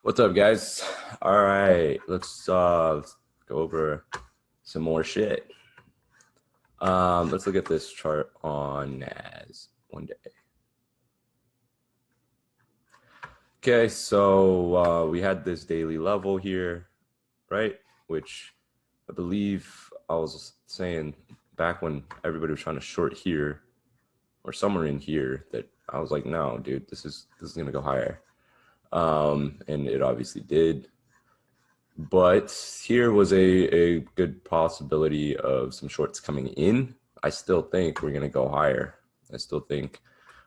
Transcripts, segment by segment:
What's up, guys? All right, let's go over some more shit. Let's look at this chart on NAS one day. Okay, so we had this daily level here, right? Which I believe I was saying back when everybody was trying to short here or somewhere in here that I was like, no, dude, this is gonna go higher. And it obviously did. But here was a good possibility of some shorts coming in. I still think we're going to go higher. I still think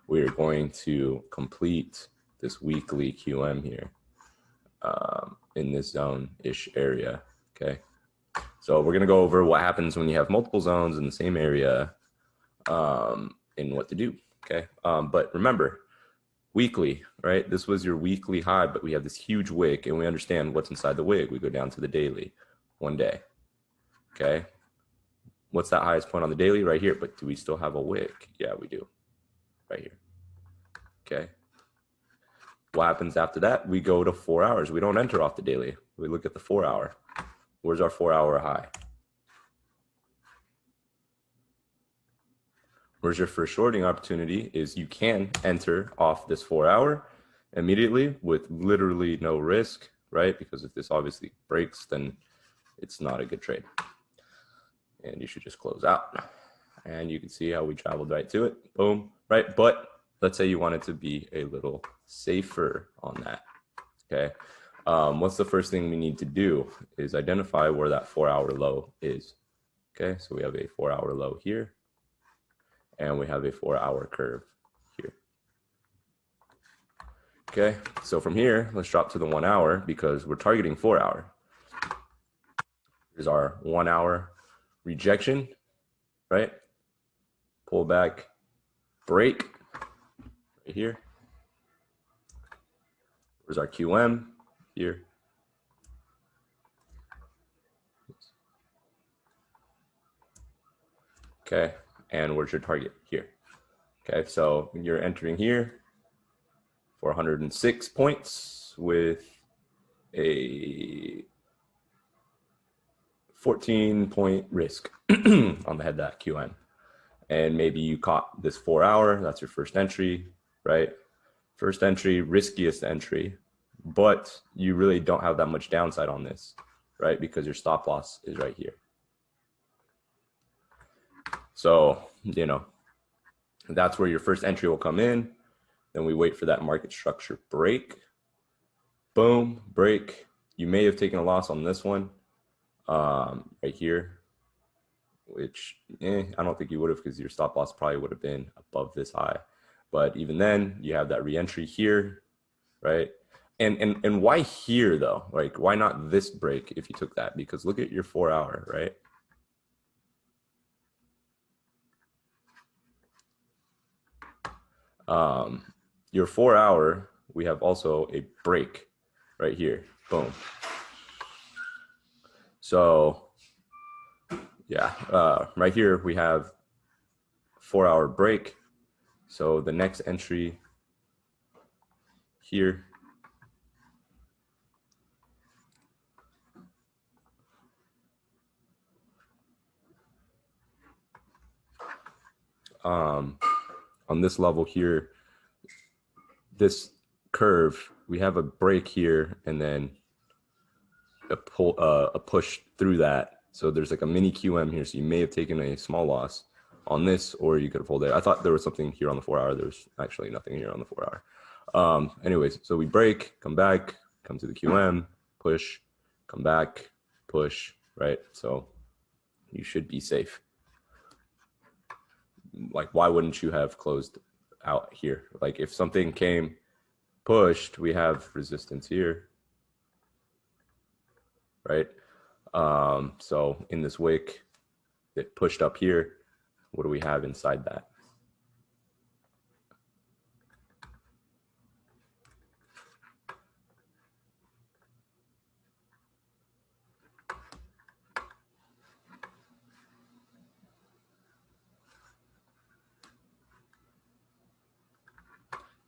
we are going to complete this weekly QM here in this zone-ish area. Okay. So we're going to go over what happens when you have multiple zones in the same area and what to do. Okay. But remember, weekly, right? This was your weekly high, but we have this huge wick and we understand what's inside the wick. We go down to the daily one day. Okay. What's that highest point on the daily? Right here. But do we still have a wick? Yeah, we do. Right here. Okay. What happens after that? We go to 4 hours. We don't enter off the daily. We look at the 4 hour. Where's our 4 hour high? Where's your first shorting opportunity is you can enter off this 4 hour immediately with literally no risk, right? Because if this obviously breaks, then it's not a good trade. And you should just close out. And you can see how we traveled right to it. Boom, right? But let's say you wanted to be a little safer on that, okay? What's the first thing we need to do is identify where that 4 hour low is, okay? So we have a 4 hour low here, and we have a 4 hour curve here. Okay, so from here, let's drop to the 1 hour because we're targeting 4 hour. Here's our 1 hour rejection, right? Pull back, break, right here. Where's our QM? Here. Okay, and where's your target? Here. Okay, so you're entering here for 106 points with a 14-point risk on the head that QM. And maybe you caught this 4 hour, that's your first entry, right? First entry, riskiest entry, but you really don't have that much downside on this, right? Because your stop loss is right here. So, that's where your first entry will come in. Then we wait for that market structure break. Boom, break. You may have taken a loss on this one right here, which I don't think you would have because your stop loss probably would have been above this high. But even then, you have that reentry here, right? And why here though? Like, why not this break if you took that? Because look at your 4 hour, right? Your 4 hour, we have also a break right here. Boom. So yeah, right here we have 4 hour break. So the next entry here, on this level here, this curve, we have a break here and then a push through that. So there's like a mini QM here. So you may have taken a small loss on this, or you could have pulled it. I thought there was something here on the 4 hour. There's actually nothing here on the 4 hour. Anyways, so we break, come back, come to the QM, push, come back, push, right? So you should be safe. Like, why wouldn't you have closed out here? Like, if something came pushed, we have resistance here, right? So in this wick that pushed up here, what do we have inside that?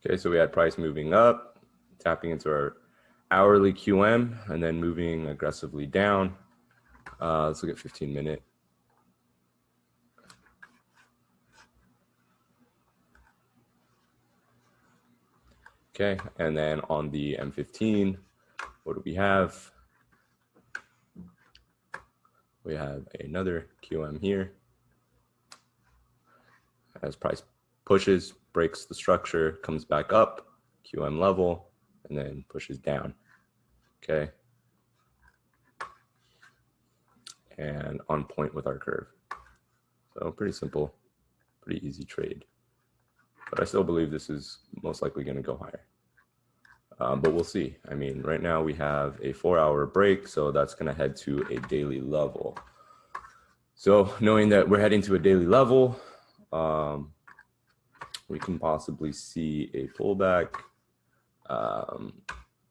Okay, so we had price moving up, tapping into our hourly QM and then moving aggressively down. Let's look at 15-minute. Okay, and then on the M15, what do we have? We have another QM here. As price pushes, breaks the structure, comes back up, QM level, and then pushes down. Okay. And on point with our curve. So pretty simple, pretty easy trade. But I still believe this is most likely going to go higher. But we'll see. I mean, right now we have a 4-hour break, so that's going to head to a daily level. So knowing that we're heading to a daily level, we can possibly see a pullback,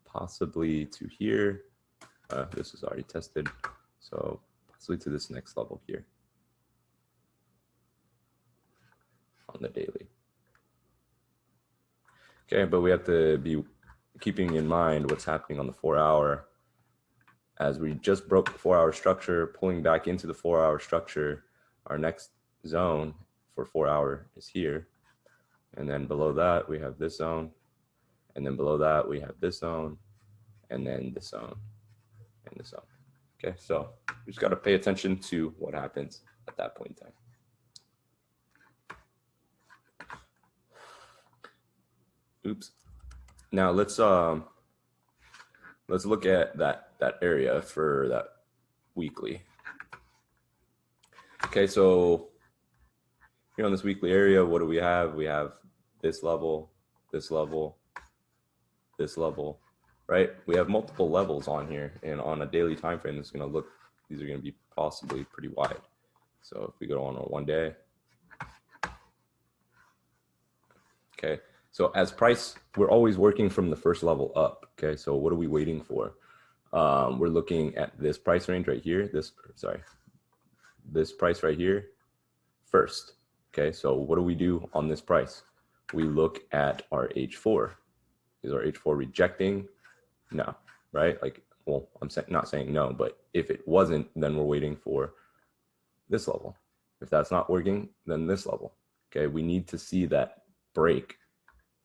possibly to here. This is already tested, so possibly to this next level here on the daily. Okay, but we have to be keeping in mind what's happening on the 4-hour. As we just broke the 4-hour structure, pulling back into the 4-hour structure, our next zone for 4-hour is here. And then below that, we have this zone. And then below that, we have this zone, and then this zone, and this zone. Okay, so we just got to pay attention to what happens at that point in time. Oops. Now let's look at that area for that weekly. Okay, so here on this weekly area, what do we have? We have this level, this level, this level, right? We have multiple levels on here, and on a daily time frame, it's going to look, these are going to be possibly pretty wide. So if we go on a 1 day, okay. So as price, we're always working from the first level up. Okay, so what are we waiting for? We're looking at this price range right here. This price right here first. Okay, so what do we do on this price? We look at our H4. Is our H4 rejecting? No, right? Like, well, I'm not saying no, but if it wasn't, then we're waiting for this level. If that's not working, then this level. Okay, we need to see that break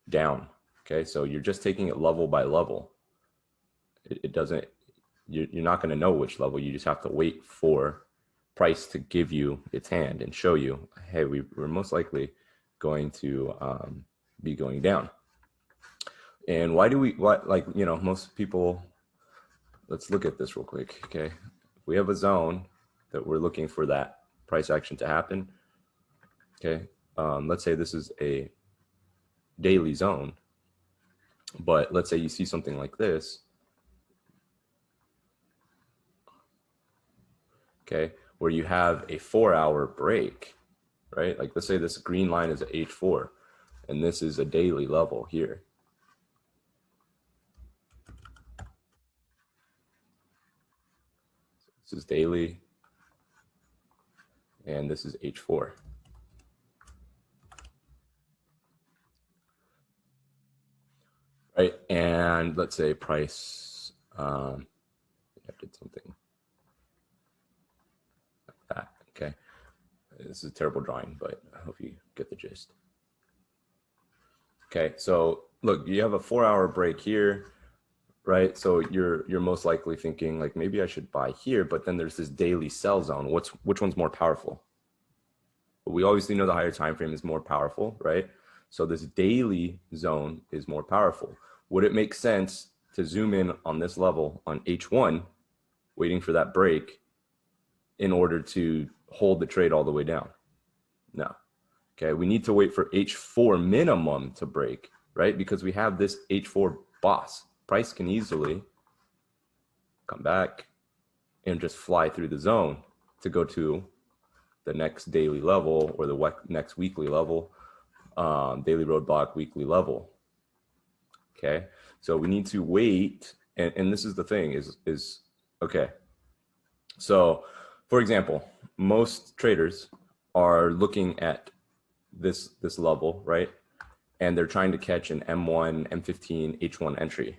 down. Okay, so you're just taking it level by level. It doesn't, you're not going to know which level. You just have to wait for price to give you its hand and show you, hey, we're most likely going to be going down. And why, like, you know, most people, let's look at this real quick. Okay, we have a zone that we're looking for that price action to happen. Okay, let's say this is a daily zone, but let's say you see something like this, okay, where you have a 4-hour break, right? Like, let's say this green line is at H4 and this is a daily level here. This is daily and this is H4. Right, and let's say price, I did something like that, okay. This is a terrible drawing, but I hope you get the gist. Okay, so look, you have a 4-hour break here, right? So you're most likely thinking like, maybe I should buy here, but then there's this daily sell zone. Which one's more powerful? We obviously know the higher time frame is more powerful, right? So this daily zone is more powerful. Would it make sense to zoom in on this level on H1, waiting for that break in order to hold the trade all the way down? No. Okay, we need to wait for H4 minimum to break, right? Because we have this H4 boss. Price can easily come back and just fly through the zone to go to the next daily level or the next weekly level, daily roadblock, weekly level. Okay, so we need to wait, and this is the thing is okay. So, for example, most traders are looking at this level, right? And they're trying to catch an M1, M15, H1 entry.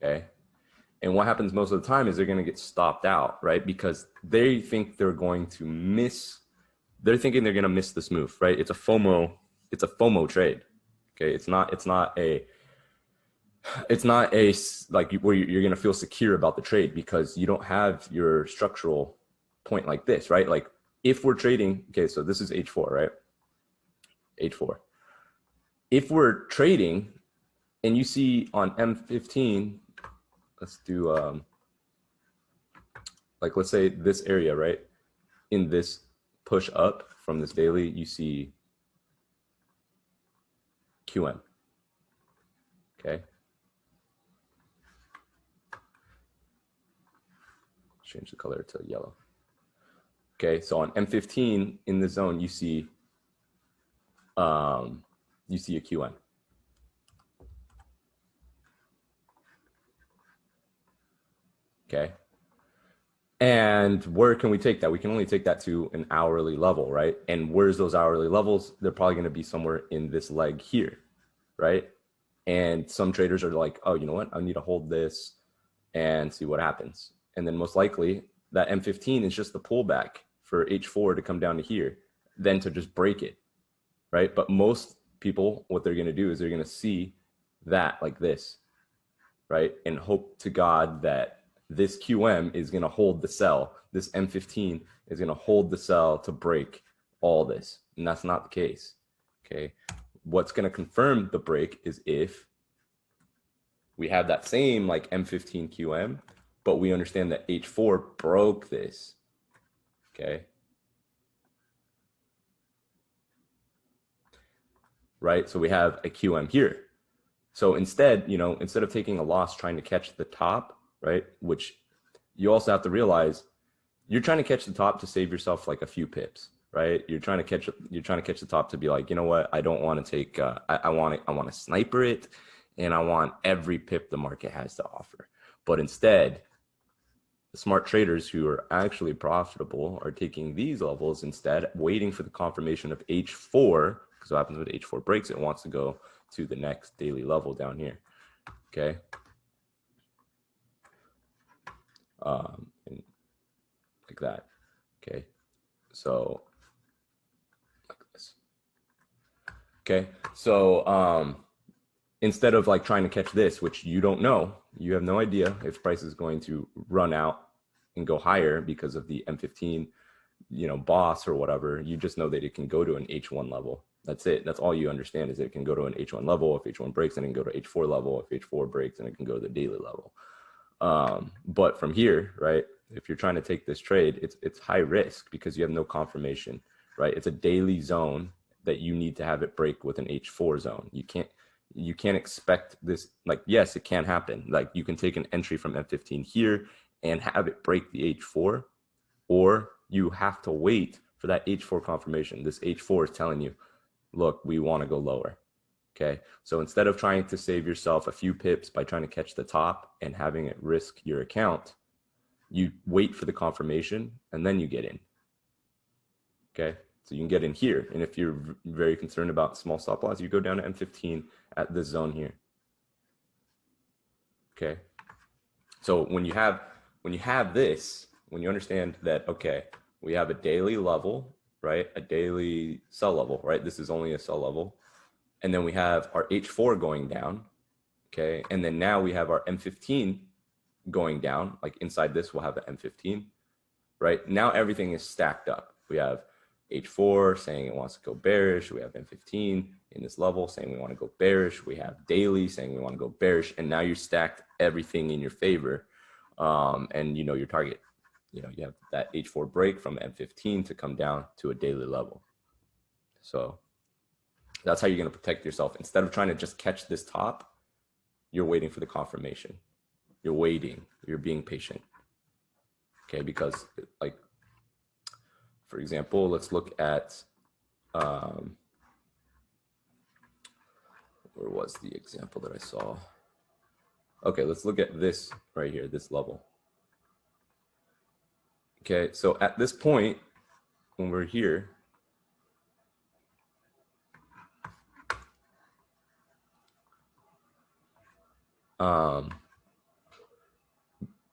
Okay. And what happens most of the time is they're going to get stopped out, right? Because they think they're going to miss, they're thinking they're going to miss this move, right? It's a FOMO trade. Okay. It's not a like where you're going to feel secure about the trade because you don't have your structural point like this, right? Like if we're trading, okay, so this is H4, right? H4. If we're trading and you see on M15, let's do like let's say this area, right? In this push up from this daily, you see QM. Okay. Change the color to yellow. Okay, so on M15 in the zone, you see a QM. Okay. And where can we take that? We can only take that to an hourly level, right? And where's those hourly levels? They're probably going to be somewhere in this leg here, right? And some traders are like, oh, you know what? I need to hold this and see what happens. And then most likely that M15 is just the pullback for H4 to come down to here, then to just break it, right? But most people, what they're going to do is they're going to see that like this, right? And hope to God that this QM is going to hold the sell. This M15 is going to hold the sell to break all this. And that's not the case. Okay. What's going to confirm the break is if we have that same like M15 QM, but we understand that H4 broke this. Okay. Right. So we have a QM here. So instead, instead of taking a loss trying to catch the top, right, which you also have to realize you're trying to catch the top to save yourself like a few pips, right? You're trying to catch the top to be like, you know what, I don't want to take I want to sniper it, and I want every pip the market has to offer. But instead, the smart traders who are actually profitable are taking these levels instead, waiting for the confirmation of H4, because what happens when H4 breaks, it wants to go to the next daily level down here. Okay. And like that. Okay. So like this. Okay. So instead of like trying to catch this, which you don't know, you have no idea if price is going to run out and go higher because of the M15, boss or whatever. You just know that it can go to an H1 level. That's it. That's all you understand, is that it can go to an H1 level. If H1 breaks, then it can go to H4 level. If H4 breaks, then it can go to the daily level. But from here, right, if you're trying to take this trade, it's high risk because you have no confirmation, right? It's a daily zone that you need to have it break with an H4 zone. You can't expect this. Like, yes, it can happen. Like, you can take an entry from M15 here and have it break the H4, or you have to wait for that H4 confirmation. This H4 is telling you, look, we want to go lower. Okay. So instead of trying to save yourself a few pips by trying to catch the top and having it risk your account, you wait for the confirmation and then you get in. Okay. So you can get in here. And if you're very concerned about small stop loss, you go down to M15 at this zone here. Okay. So when you have this, when you understand that, okay, we have a daily level, right? A daily sell level, right? This is only a sell level. And then we have our H4 going down, okay? And then now we have our M15 going down. Like inside this, we'll have the M15, right? Now everything is stacked up. We have H4 saying it wants to go bearish. We have M15 in this level saying we want to go bearish. We have daily saying we want to go bearish. And now you stacked everything in your favor. And your target, you have that H4 break from M15 to come down to a daily level. So that's how you're going to protect yourself. Instead of trying to just catch this top, you're waiting for the confirmation. You're waiting. You're being patient. Okay, because like, for example, let's look at, where was the example that I saw? Okay, let's look at this right here, this level. Okay, so at this point, when we're here,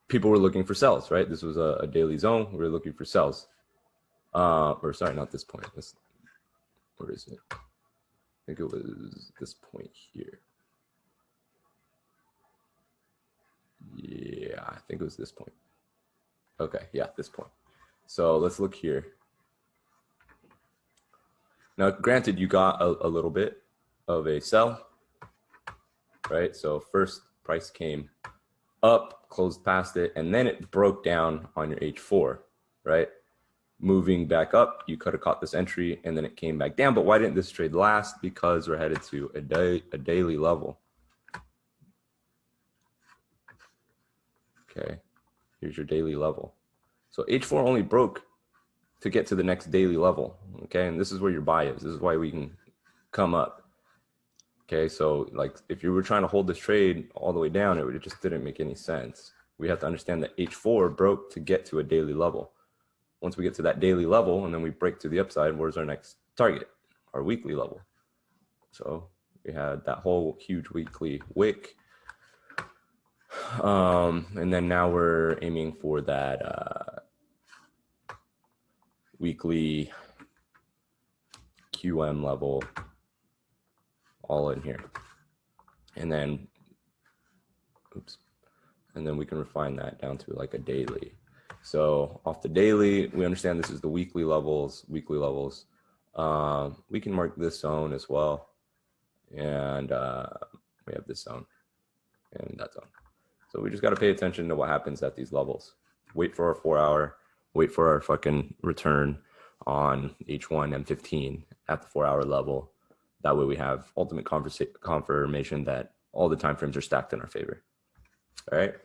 people were looking for sells, right? This was a daily zone. We were looking for sells. Or sorry, not this point. Where is it? I think it was this point here. Yeah, I think it was this point. Okay, yeah, this point. So let's look here. Now, granted, you got a little bit of a sell, right? So first price came up, closed past it, and then it broke down on your H4, right? Moving back up, you could have caught this entry, and then it came back down. But why didn't this trade last? Because we're headed to a daily level. Okay, here's your daily level. So H4 only broke to get to the next daily level. Okay, and this is where your buy is. This is why we can come up. Okay, so like if you were trying to hold this trade all the way down, it just didn't make any sense. We have to understand that H4 broke to get to a daily level. Once we get to that daily level and then we break to the upside, where's our next target? Our weekly level. So we had that whole huge weekly wick. And then now we're aiming for that weekly QM level all in here. And then, and then we can refine that down to like a daily. So off the daily, we understand this is the weekly levels. We can mark this zone as well. And we have this zone and that zone. So we just got to pay attention to what happens at these levels. Wait for our 4 hour, wait for our fucking return on H1 M15 at the 4 hour level. That way we have ultimate confirmation that all the time frames are stacked in our favor. All right.